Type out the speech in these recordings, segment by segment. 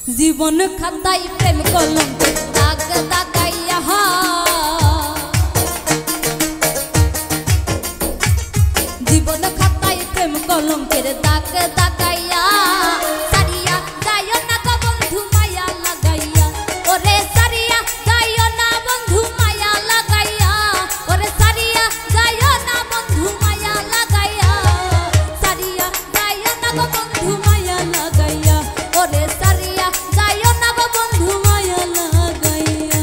জীবন খাতাই প্রেম কলঙ্ক দাগ দাগাইয়া জীবন খাতাই প্রেম কলঙ্কের দাগ দাগাইয়া সারিয়া যাইও না গো বন্ধু মায়া লাগাইয়া ওরে সারিয়া যাইও না বন্ধু মায়া লাগাইয়া ওরে সারিয়া যাইও না বন্ধু মায়া লাগাইয়া সারিয়া যাইও না গো বন্ধু মায়া লাগাইয়া ওরে সারিয়া যাইও না গো বন্ধু মায়া লাগাইয়া।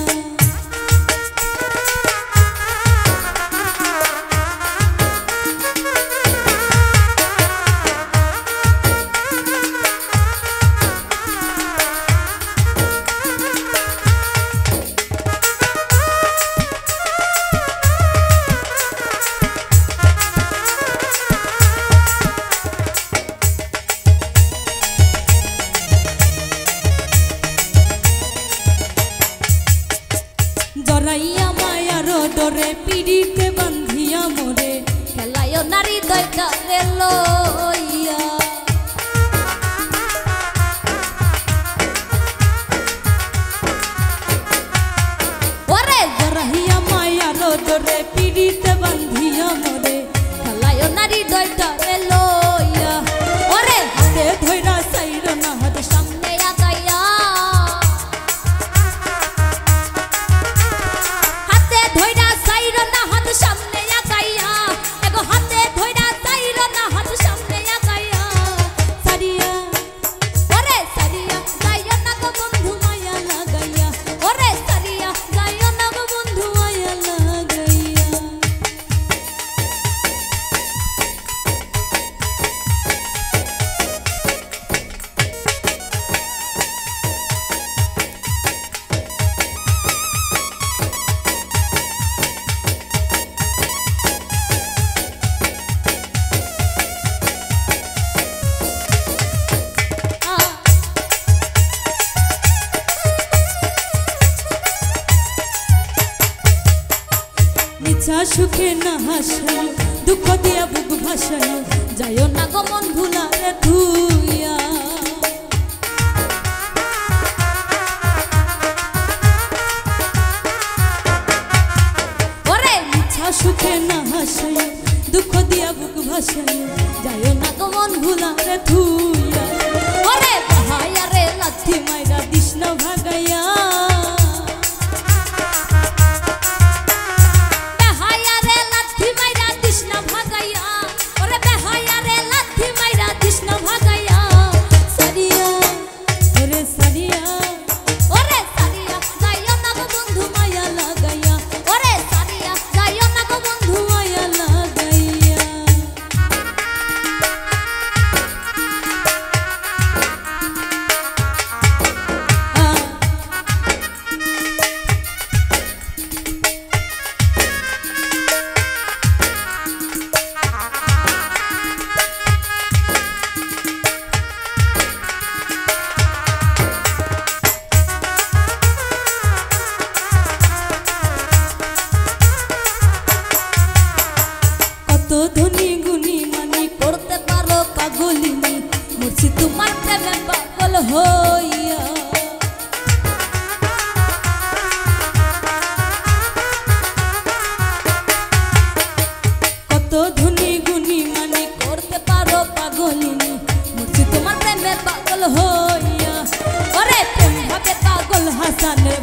জরাইয়া মায়ার ডরে পিড়িতে বান্ধিয়া মোরে খেলায় নারী দয়টা লইয়া ওরে জরাইয়া মায়ার ডরে পিড়িতে বান্ধিয়া মোরে খেলায় নারী দয়টা লইয়া ওরে হাতে ধইরা সাইর না হাত সামনে আগাইয়া সামনে আগাইয়া এগো হাতে ধইরা যাইরো না হাত সামনে আগাইয়া সারিয়া ওরে সারিয়া যাইও না গো বন্ধু মায়া লাগাইয়া ওরে সারিয়া যাইও না গো বন্ধু মায়া লাগাইয়া। মিছা সুখে না হাসায় দুঃখ দিয়া বুক ভাসায় যাইও না গো মন ভুলারে ধুইয়া ওরে মিছা সুখে না হাসায় দুঃখ দিয়া বুক ভাসায় যাইও না গো মন ভুলারে ধুইয়া ওরে বাহায়া রে লাথি মাইরা দিস না ভাগাইয়া ধনী গুণী মানি করতে পারো পাগলিনী মুর্শি তোমার প্রেমে পাগল হইয়া কত ধনী গুণী মানি করতে পারো পাগলিনী মুর্শি তোমার প্রেমে পাগল হইয়া ওরে প্রেম ভাবে পাগল হাসানের